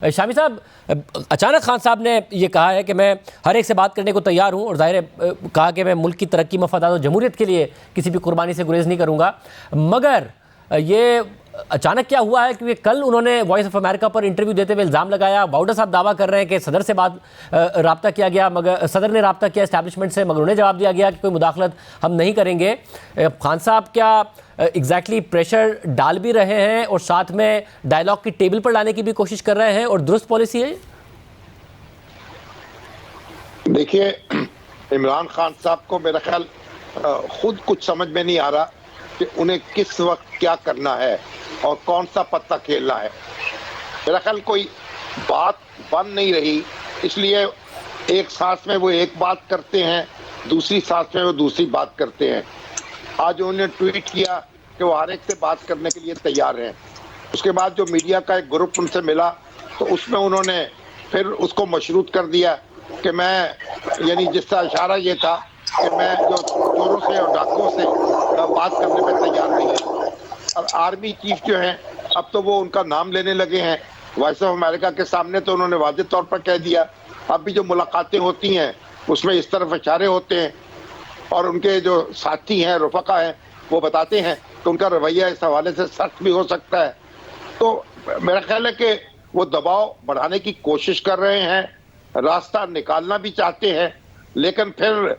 शामी साहब, अचानक खान साहब ने ये कहा है कि मैं हर एक से बात करने को तैयार हूं और जाहिर है कहा कि मैं मुल्क की तरक्की, मफादात और जमहूरियत के लिए किसी भी कुर्बानी से गुरेज नहीं करूंगा। मगर ये अचानक क्या हुआ है कि कल उन्होंने वॉइस ऑफ अमेरिका पर इंटरव्यू देते हुए इल्ज़ाम लगाया। बाउडा साहब दावा कर रहे हैं कि सदर से रब्ता किया गया, मगर सदर ने रब्ता किया एस्टैब्लिशमेंट से, मगर उन्हें जवाब दिया गया कि कोई मुदाखलत हम नहीं करेंगे। खान साहब क्या एग्जैक्टली प्रेशर डाल भी रहे हैं और साथ में डायलॉग की टेबल पर लाने की भी कोशिश कर रहे हैं और दुरुस्त पॉलिसी है? देखिए, इमरान खान साहब को मेरा ख्याल खुद कुछ समझ में नहीं आ रहा कि उन्हें किस वक्त क्या करना है और कौन सा पत्ता खेलना है। मेरा ख्याल कोई बात बन नहीं रही, इसलिए एक सांस में वो एक बात करते हैं, दूसरी सांस में वो दूसरी बात करते हैं। आज उन्होंने ट्वीट किया कि वो हर एक से बात करने के लिए तैयार हैं। उसके बाद जो मीडिया का एक ग्रुप उनसे मिला तो उसमें उन्होंने फिर उसको मशरूत कर दिया कि मैं, यानी जिसका इशारा ये था कि मैं जो चोरों से और डाकुओं से बात करने में तैयार नहीं है। और आर्मी चीफ जो हैं, अब तो वो उनका नाम लेने लगे हैं। वॉइस ऑफ अमेरिका के सामने तो उन्होंने वाज़ेह तौर पर कह दिया। अब भी जो मुलाकातें होती हैं उसमें इस तरफ इशारे होते हैं और उनके जो साथी हैं, रफ़का हैं, वो बताते हैं कि उनका रवैया इस हवाले से सख्त भी हो सकता है। तो मेरा ख्याल है कि वो दबाव बढ़ाने की कोशिश कर रहे हैं, रास्ता निकालना भी चाहते हैं, लेकिन फिर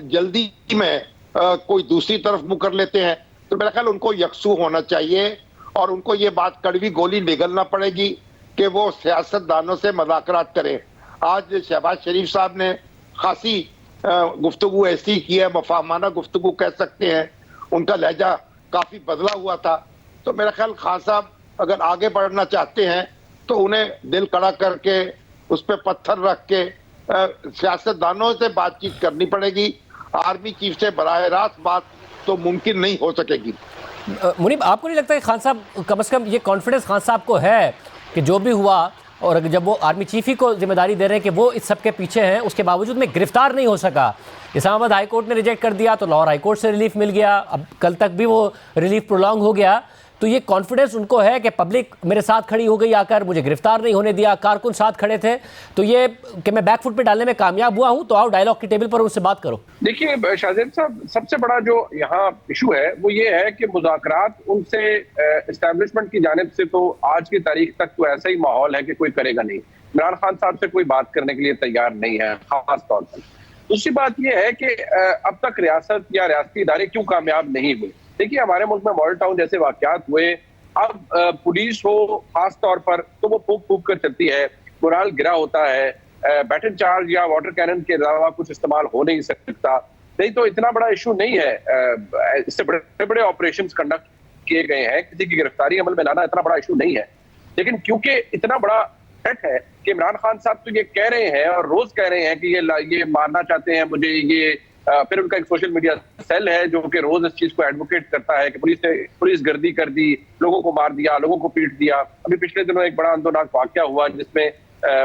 जल्दी में कोई दूसरी तरफ मुंह कर लेते हैं। तो मेरा ख्याल उनको यकसू होना चाहिए और उनको ये बात कड़वी गोली निगलना पड़ेगी कि वो सियासतदानों से मुज़ाकरात करें। आज शहबाज शरीफ साहब ने खासी गुफ्तगू ऐसी की है, मफाहमाना गुफ्तगू कह सकते हैं, उनका लहजा काफी बदला हुआ था। तो मेरा ख्याल खान साहब अगर आगे बढ़ना चाहते हैं तो उन्हें दिल कड़ा करके उस पर पत्थर रख के सियासतदानों से बातचीत करनी पड़ेगी। आर्मी चीफ से बराह रास्त बात तो मुमकिन नहीं हो सकेगी। मुनीब, आपको नहीं लगता कि खान साहब, कम से कम ये कॉन्फिडेंस खान साहब को है कि जो भी हुआ, और जब वो आर्मी चीफ ही को जिम्मेदारी दे रहे हैं कि वो इस सब के पीछे हैं, उसके बावजूद में गिरफ्तार नहीं हो सका। इस्लामाबाद हाई कोर्ट ने रिजेक्ट कर दिया तो लाहौर हाई कोर्ट से रिलीफ मिल गया, अब कल तक भी वो रिलीफ प्रोलॉन्ग हो गया। तो ये कॉन्फिडेंस उनको है कि पब्लिक मेरे साथ खड़ी हो गई, आकर मुझे गिरफ्तार नहीं होने दिया, कारकुन साथ खड़े थे, तो ये कि मैं बैकफुट पे डालने में कामयाब हुआ हूं, तो आओ डायलॉग की टेबल पर उनसे बात करो। देखिए शाहजेब साहब, सबसे बड़ा जो यहाँ इशू है वो ये है कि मुज़ाकरात उनसे एस्टैब्लिशमेंट की जानिब से तो आज की तारीख तक तो ऐसा ही माहौल है कि कोई करेगा नहीं। इमरान खान साहब से कोई बात करने के लिए तैयार नहीं है खास तौर पर। दूसरी बात यह है कि अब तक रियासत या रियासती इदारे क्यों कामयाब नहीं हुए। देखिए, हमारे मुल्क में मॉडल टाउन जैसे वाकयात हुए, अब पुलिस हो खास तौर पर तो वो फूक फूक कर चलती है, मोराल गिरा होता है, बैटन चार्ज या वाटर कैनन के अलावा कुछ इस्तेमाल हो नहीं सकता। नहीं तो इतना बड़ा इशू नहीं है, इससे बड़े बड़े ऑपरेशन कंडक्ट किए गए हैं, किसी की गिरफ्तारी अमल में लाना इतना बड़ा इशू नहीं है। लेकिन क्योंकि इतना बड़ा थ्रेट है कि इमरान खान साहब तो ये कह रहे हैं और रोज कह रहे हैं कि ये मारना चाहते हैं मुझे, ये फिर उनका एक सोशल मीडिया सेल है जो कि रोज इस चीज को एडवोकेट करता है कि पुलिस गर्दी कर दी, लोगों को मार दिया, लोगों को पीट दिया। अभी पिछले दिनों एक बड़ा आंदोलनाक वाकया हुआ जिसमें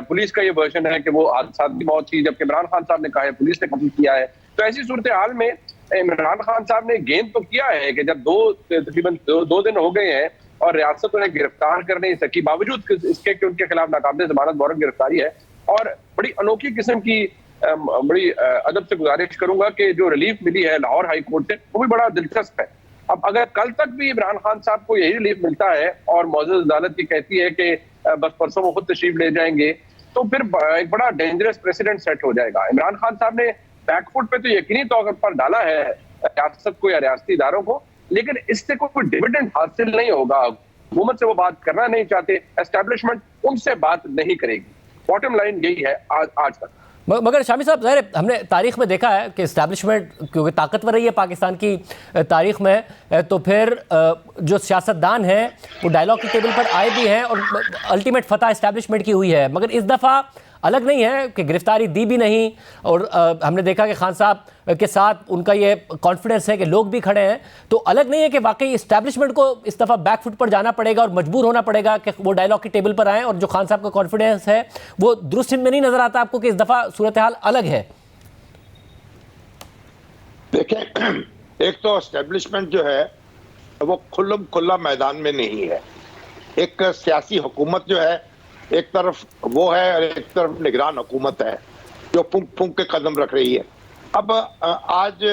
पुलिस का ये वर्जन है कि वो हादसाती मौत थी, जबकि इमरान खान साहब ने कहा है पुलिस ने कत्ल किया है। तो ऐसी सूरत हाल में इमरान खान साहब ने गेंद तो किया है कि जब तकरीबन दो दिन हो गए हैं और रियासत उन्हें गिरफ्तार कर नहीं सकी, बावजूद इसके कि उनके खिलाफ नाकाबिल जमानत वारंट गिरफ्तारी है। और बड़ी अनोखी किस्म की, बड़ी अदब से गुजारिश करूंगा कि जो रिलीफ मिली है लाहौर हाई कोर्ट से, वो भी बड़ा दिलचस्प है। अब अगर कल तक भी इमरान खान साहब को यही रिलीफ मिलता है और मौजूद अदालत की कहती है कि बस परसों वो खुद तशरीफ ले जाएंगे, तो फिर एक बड़ा डेंजरस प्रेसिडेंट सेट हो जाएगा। इमरान खान साहब ने बैकफुट पे तो यकीनी तौर पर डाला है रियासत को या रियासती इदारों को, लेकिन इससे कोई डिविडेंड हासिल नहीं होगा। हुकूमत से वो बात करना नहीं चाहते, एस्टैब्लिशमेंट उनसे बात नहीं करेगी। बॉटम लाइन यही है आज तक। मगर शामी साहब, ज़ाहिर हमने तारीख में देखा है कि इस्टेब्लिशमेंट क्योंकि ताकतवर रही है पाकिस्तान की तारीख में, तो फिर जो सियासतदान हैं वो डायलॉग की टेबल पर आए भी हैं और अल्टीमेट फतह इस्टेब्लिशमेंट की हुई है। मगर इस दफ़ा अलग नहीं है कि गिरफ्तारी दी भी नहीं, और हमने देखा कि खान साहब के साथ उनका ये कॉन्फिडेंस है कि लोग भी खड़े हैं। तो अलग नहीं है कि वाकई इस्टेब्लिशमेंट को इस दफ़ा बैकफुट पर जाना पड़ेगा और मजबूर होना पड़ेगा कि वो डायलॉग की टेबल पर आएँ, और जो खान साहब का कॉन्फिडेंस है वो दुरुस्त में नहीं नजर आता आपको कि इस दफ़ा सूरत हाल अलग है? देखें, एक तो एस्टेब्लिशमेंट जो है वो खुल्ला मैदान में नहीं है। एक सियासी हुकूमत जो है एक तरफ वो है और एक तरफ निगरान हुकूमत है जो फूंक फूंक के कदम रख रही है। अब आज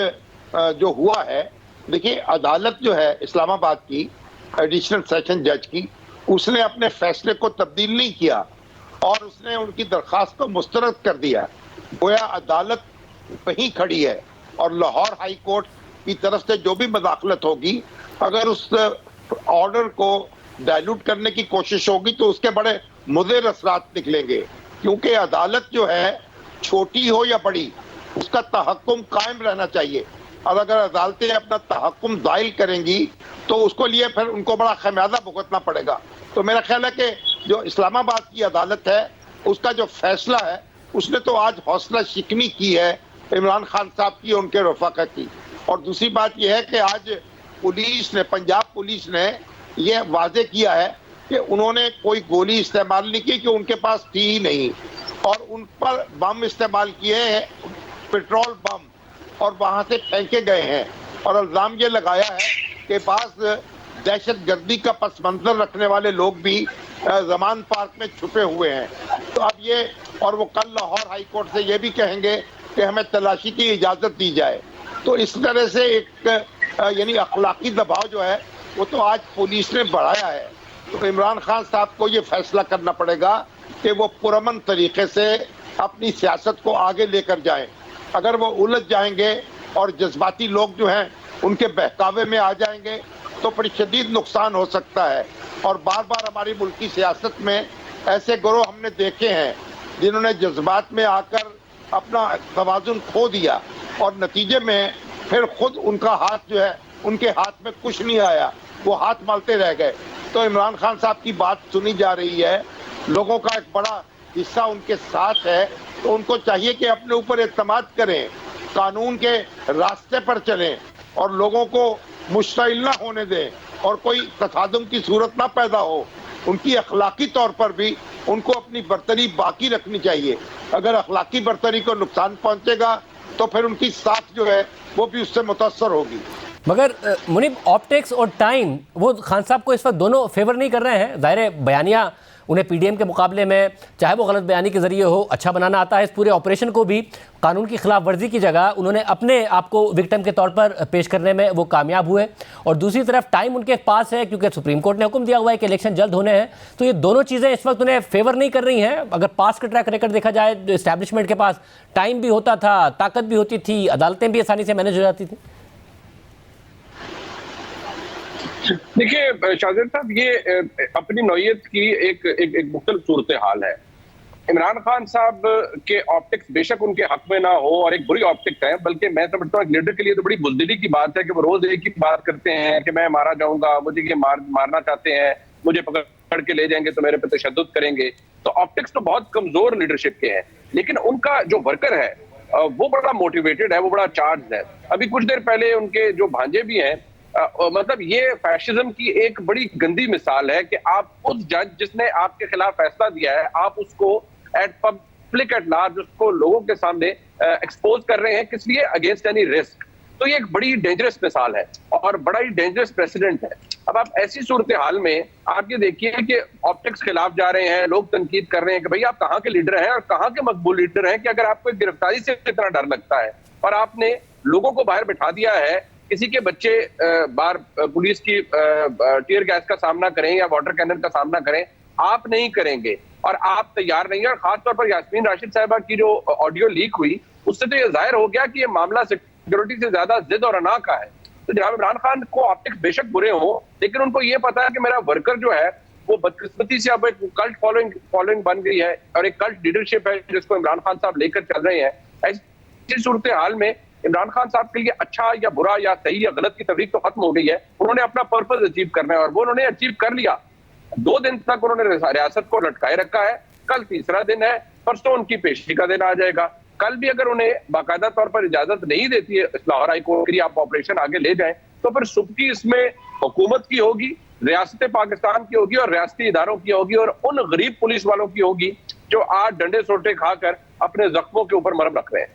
जो हुआ है, देखिए अदालत जो है इस्लामाबाद की एडिशनल सेशन जज की, उसने अपने फैसले को तब्दील नहीं किया और उसने उनकी दरखास्त को मुस्तरद कर दिया। गोया अदालत वहीं खड़ी है और लाहौर हाई कोर्ट की तरफ से जो भी मदाखलत होगी, अगर उस ऑर्डर को डाइल्यूट करने की कोशिश होगी तो उसके बड़े मुज़र असरात निकलेंगे, क्योंकि अदालत जो है छोटी हो या बड़ी, उसका तहक्कुम कायम रहना चाहिए। और अगर अदालतें अपना तहक्कुम दायल करेंगी तो उसको लिए फिर उनको बड़ा खमियाजा भुगतना पड़ेगा। तो मेरा ख्याल है कि जो इस्लामाबाद की अदालत है उसका जो फैसला है, उसने तो आज हौसला शिकनी की है इमरान खान साहब की और उनके रफ़ाक़ा की। और दूसरी बात यह है कि आज पुलिस ने, पंजाब पुलिस ने यह वाजे किया है कि उन्होंने कोई गोली इस्तेमाल नहीं की, कि उनके पास थी ही नहीं, और उन पर बम इस्तेमाल किए हैं, पेट्रोल बम, और वहां से फेंके गए हैं। और इल्जाम ये लगाया है कि पास दहशत गर्दी का पस मंजर रखने वाले लोग भी जमान पार्क में छुपे हुए हैं। तो अब ये, और वो कल लाहौर हाई कोर्ट से ये भी कहेंगे कि हमें तलाशी की इजाज़त दी जाए। तो इस तरह से एक यानी अखलाकी दबाव जो है वो तो आज पुलिस ने बढ़ाया है। तो इमरान खान साहब को ये फैसला करना पड़ेगा कि वो पुरअमन तरीके से अपनी सियासत को आगे लेकर जाएं। अगर वो उलझ जाएंगे और जज्बाती लोग जो हैं उनके बहकावे में आ जाएंगे तो बड़ी शदीद नुकसान हो सकता है। और बार बार हमारी मुल्की सियासत में ऐसे गिरोह हमने देखे हैं जिन्होंने जज्बात में आकर अपना तवाज़ुन खो दिया और नतीजे में फिर खुद उनका हाथ जो है, उनके हाथ में कुछ नहीं आया, वो हाथ मलते रह गए। तो इमरान खान साहब की बात सुनी जा रही है, लोगों का एक बड़ा हिस्सा उनके साथ है, तो उनको चाहिए कि अपने ऊपर एतमाद करें, कानून के रास्ते पर चलें और लोगों को मुश्तइल ना होने दें और कोई तसादुम की सूरत ना पैदा हो। उनकी अखलाकी तौर पर भी उनको अपनी बरतरी बाकी रखनी चाहिए। अगर अखलाकी बरतरी को नुकसान पहुंचेगा तो फिर उनकी साख जो है वो भी उससे मुतासर होगी। मगर मुनीब, ऑप्टिक्स और टाइम वो खान साहब को इस वक्त दोनों फेवर नहीं कर रहे हैं। ज़ाहिर बयानिया उन्हें पीडीएम के मुकाबले में, चाहे वो गलत बयानी के जरिए हो, अच्छा बनाना आता है। इस पूरे ऑपरेशन को भी कानून की खिलाफ वर्जी की जगह उन्होंने अपने आप को विक्टिम के तौर पर पेश करने में वो कामयाब हुए। और दूसरी तरफ टाइम उनके पास है क्योंकि सुप्रीम कोर्ट ने हुक्म दिया हुआ है कि इलेक्शन जल्द होने हैं। तो ये दोनों चीज़ें इस वक्त उन्हें फेवर नहीं कर रही हैं। अगर पास का ट्रैक रिकॉर्ड देखा जाए तो इस्टेब्लिशमेंट के पास टाइम भी होता था, ताकत भी होती थी, अदालतें भी आसानी से मैनेज हो जाती थी। देखिए शाहजेब साहब, ये अपनी नौयत की एक मुख्तलिफ सूरत हाल है। इमरान खान साहब के ऑप्टिक्स बेशक उनके हक में ना हो और एक बुरी ऑप्टिक्स है, बल्कि मैं समझता हूँ एक लीडर के लिए तो बड़ी बुज़दिली की बात है कि वो रोज एक ही बात करते हैं कि मैं मारा जाऊंगा, मुझे ये मारना चाहते हैं, मुझे पकड़ के ले जाएंगे तो मेरे पे तशद्दुद करेंगे। तो ऑप्टिक्स तो बहुत कमजोर लीडरशिप के हैं, लेकिन उनका जो वर्कर है वो बड़ा मोटिवेटेड है, वो बड़ा चार्ज है। अभी कुछ देर पहले उनके जो भांजे भी हैं, मतलब ये फैशिज्म की एक बड़ी गंदी मिसाल है कि आप उस जज जिसने आपके खिलाफ फैसला दिया है, आप उसको एट पब्लिक एट लार्ज, उसको लोगों के सामने एक्सपोज कर रहे हैं, किस लिए? Against any risk. तो ये एक बड़ी डेंजरस मिसाल है और बड़ा ही डेंजरस प्रेसिडेंट है। अब आप ऐसी सूरत हाल में आप ये देखिए कि ऑप्टिक्स खिलाफ जा रहे हैं, लोग तनकीद कर रहे हैं कि भाई आप कहाँ के लीडर हैं और कहाँ के मकबूल लीडर हैं कि अगर आपको गिरफ्तारी से इतना डर लगता है और आपने लोगों को बाहर बिठा दिया है, किसी के बच्चे बाहर पुलिस की टीयर गैस का सामना करें या वाटर कैनन का सामना करें, आप नहीं करेंगे और आप तैयार नहीं है। और खासतौर पर यास्मीन राशिद साहिबा की जो ऑडियो लीक हुई, उससे तो ये जाहिर हो गया कि ये मामला सिक्योरिटी से ज्यादा जिद और अना का है। तो जनाब इमरान खान को ऑप्टिक्स बेशक बुरे हो, लेकिन उनको ये पता है कि मेरा वर्कर जो है वो बदकिस्मती से अब एक कल्ट फॉलोइंग बन गई है और एक कल्ट लीडरशिप है जिसको इमरान खान साहब लेकर चल रहे हैं। ऐसी सूरत हाल में इमरान खान साहब के लिए अच्छा या बुरा या सही या गलत की तफरीक तो खत्म हो गई है। उन्होंने अपना पर्पस अचीव करना है और वो उन्होंने अचीव कर लिया। 2 दिन तक उन्होंने रियासत को लटकाए रखा है, कल तीसरा दिन है, परसों उनकी पेशी का दिन आ जाएगा। कल भी अगर उन्हें बाकायदा तौर पर इजाजत नहीं देती है लाहौर हाई कोर्ट की आप ऑपरेशन आगे ले जाएं, तो फिर सुबकी इसमें हुकूमत की होगी, रियासत पाकिस्तान की होगी और रियासती इदारों की होगी और उन गरीब पुलिस वालों की होगी जो आज डंडे सोटे खाकर अपने जख्मों के ऊपर मरहम रख रहे हैं।